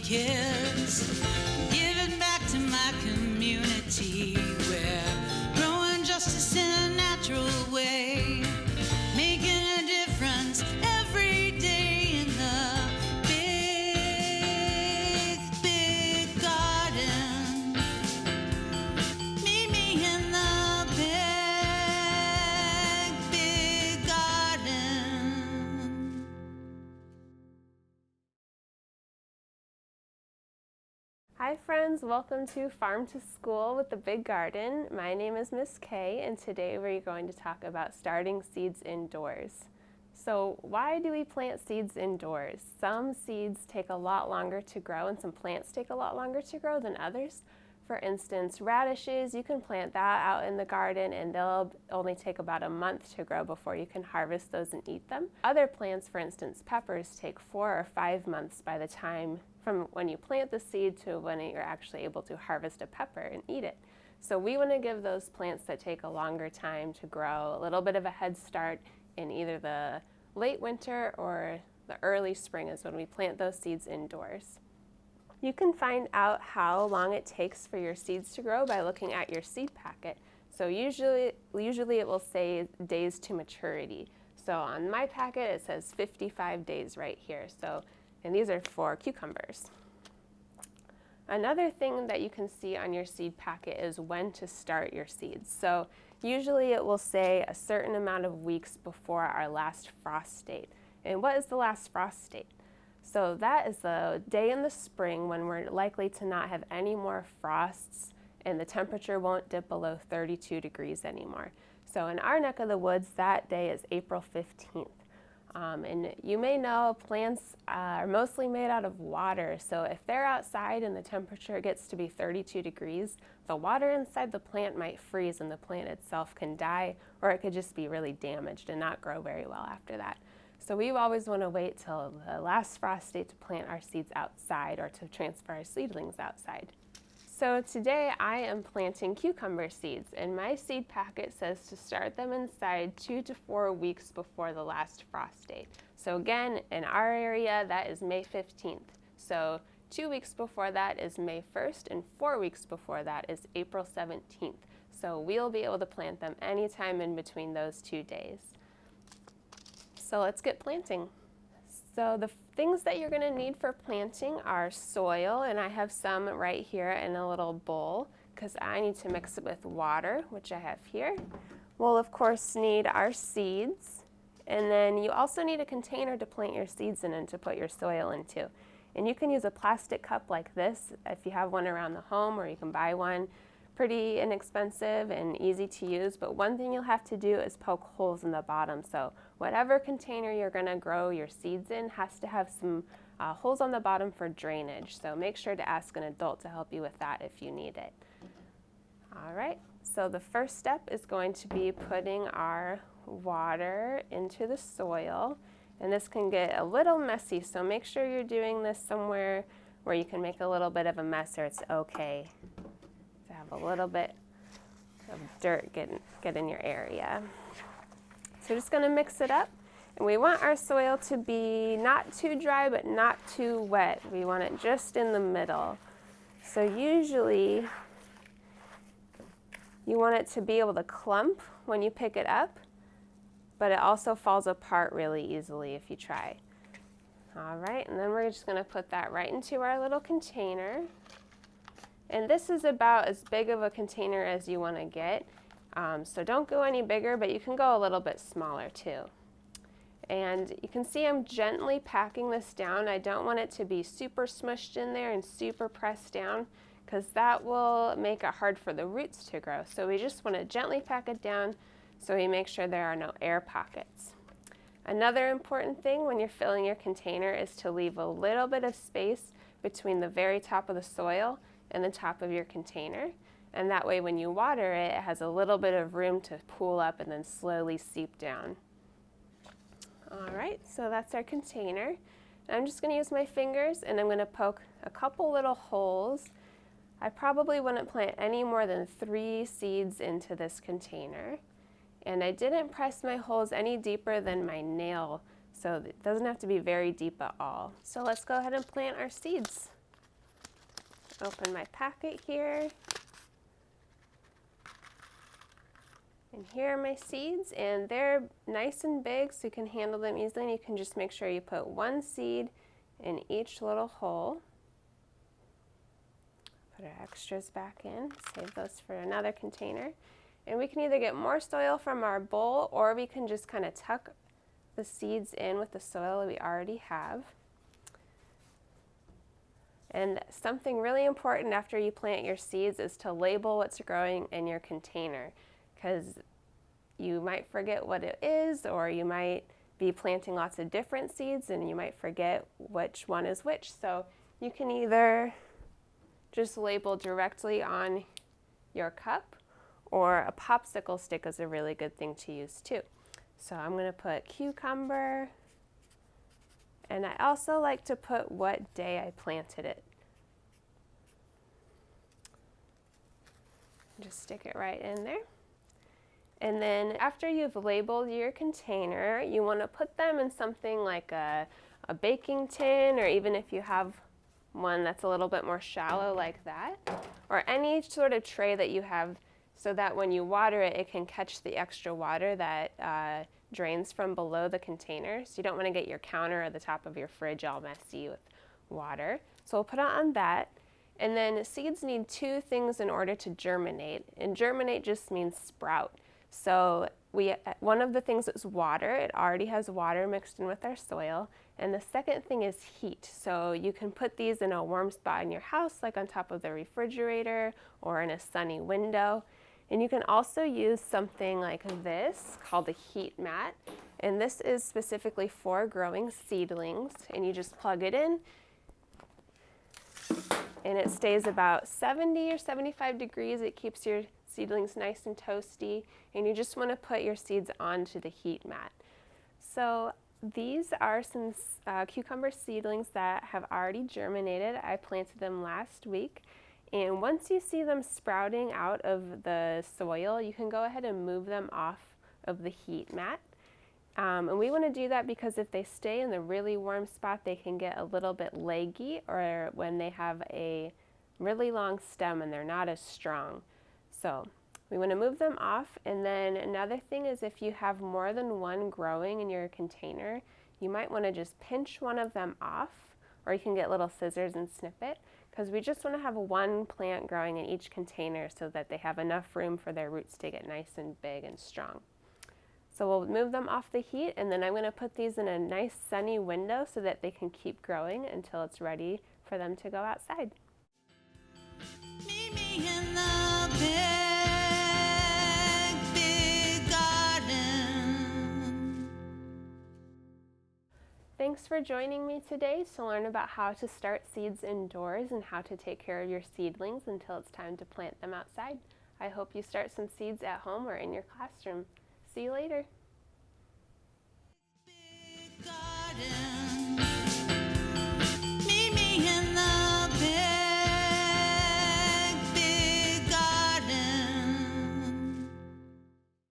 kids. Giving back to my community where growing justice in a natural way, making a difference every day in the big, big garden. Meet me in the big, big garden. Hi friends, welcome to Farm to School with the Big Garden. My name is Miss Kay, and today we're going to talk about starting seeds indoors. So why do we plant seeds indoors? Some seeds take a lot longer to grow and some plants take a lot longer to grow than others. For instance, radishes, you can plant that out in the garden and they'll only take about a month to grow before you can harvest those and eat them. Other plants, for instance, peppers, take 4 or 5 months by the time from when you plant the seed to when you're actually able to harvest a pepper and eat it. So we want to give those plants that take a longer time to grow a little bit of a head start in either the late winter or the early spring is when we plant those seeds indoors. You can find out how long it takes for your seeds to grow by looking at your seed packet. So usually it will say days to maturity. So on my packet it says 55 days right here. And these are for cucumbers. Another thing that you can see on your seed packet is when to start your seeds. So usually it will say a certain amount of weeks before our last frost date. And what is the last frost date? So that is the day in the spring when we're likely to not have any more frosts and the temperature won't dip below 32 degrees anymore. So in our neck of the woods, that day is April 15th. And you may know plants are mostly made out of water, so if they're outside and the temperature gets to be 32 degrees, the water inside the plant might freeze and the plant itself can die, or it could just be really damaged and not grow very well after that. So we always want to wait till the last frost date to plant our seeds outside or to transfer our seedlings outside. So today I am planting cucumber seeds, and my seed packet says to start them inside 2 to 4 weeks before the last frost date. So again, in our area, that is May 15th. So 2 weeks before that is May 1st, and 4 weeks before that is April 17th. So we'll be able to plant them anytime in between those 2 days. So let's get planting. So the things that you're going to need for planting are soil, and I have some right here in a little bowl because I need to mix it with water, which I have here. We'll of course need our seeds, and then you also need a container to plant your seeds in and to put your soil into. And you can use a plastic cup like this if you have one around the home, or you can buy one. Pretty inexpensive and easy to use, but one thing you'll have to do is poke holes in the bottom. So whatever container you're going to grow your seeds in has to have some holes on the bottom for drainage. So make sure to ask an adult to help you with that if you need it. All right, so the first step is going to be putting our water into the soil. And this can get a little messy, so make sure you're doing this somewhere where you can make a little bit of a mess, or it's okay to have a little bit of dirt get in your area. So we're just going to mix it up, and we want our soil to be not too dry but not too wet. We want it just in the middle. So usually you want it to be able to clump when you pick it up, but it also falls apart really easily if you try. All right, and then we're just going to put that right into our little container. And this is about as big of a container as you want to get. So don't go any bigger, but you can go a little bit smaller too. And you can see I'm gently packing this down. I don't want it to be super smushed in there and super pressed down, because that will make it hard for the roots to grow. So we just want to gently pack it down so we make sure there are no air pockets. Another important thing when you're filling your container is to leave a little bit of space between the very top of the soil and the top of your container. And that way when you water it, it has a little bit of room to pool up and then slowly seep down. All right, so that's our container. I'm just going to use my fingers and I'm going to poke a couple little holes. I probably wouldn't plant any more than 3 seeds into this container. And I didn't press my holes any deeper than my nail, so it doesn't have to be very deep at all. So let's go ahead and plant our seeds. open my packet here. And here are my seeds, and they're nice and big so you can handle them easily, and you can just make sure you put one seed in each little hole. Put our extras back in, save those for another container. And we can either get more soil from our bowl, or we can just kind of tuck the seeds in with the soil we already have. And something really important after you plant your seeds is to label what's growing in your container, because you might forget what it is, or you might be planting lots of different seeds and you might forget which one is which. So you can either just label directly on your cup, or a popsicle stick is a really good thing to use too. So I'm going to put cucumber, and I also like to put what day I planted it. Just stick it right in there. And then after you've labeled your container, you want to put them in something like a baking tin, or even if you have one that's a little bit more shallow like that, or any sort of tray that you have, so that when you water it, it can catch the extra water that drains from below the container. So you don't want to get your counter or the top of your fridge all messy with water. So we'll put it on that. And then seeds need two things in order to germinate. And germinate just means sprout. So one of the things is water. It already has water mixed in with our soil. And the second thing is heat. So you can put these in a warm spot in your house, like on top of the refrigerator or in a sunny window. And you can also use something like this called a heat mat. And this is specifically for growing seedlings. And you just plug it in, and it stays about 70 or 75 degrees. It keeps your seedlings nice and toasty, and you just want to put your seeds onto the heat mat. So these are some cucumber seedlings that have already germinated. I planted them last week, and once you see them sprouting out of the soil, you can go ahead and move them off of the heat mat. And we want to do that because if they stay in the really warm spot, they can get a little bit leggy, or when they have a really long stem and they're not as strong. So we want to move them off. And then another thing is, if you have more than one growing in your container, you might want to just pinch one of them off, or you can get little scissors and snip it, because we just want to have one plant growing in each container so that they have enough room for their roots to get nice and big and strong. So we'll move them off the heat, and then I'm going to put these in a nice sunny window so that they can keep growing until it's ready for them to go outside. Meet me in the big garden. Thanks for joining me today to learn about how to start seeds indoors and how to take care of your seedlings until it's time to plant them outside. I hope you start some seeds at home or in your classroom. See you later.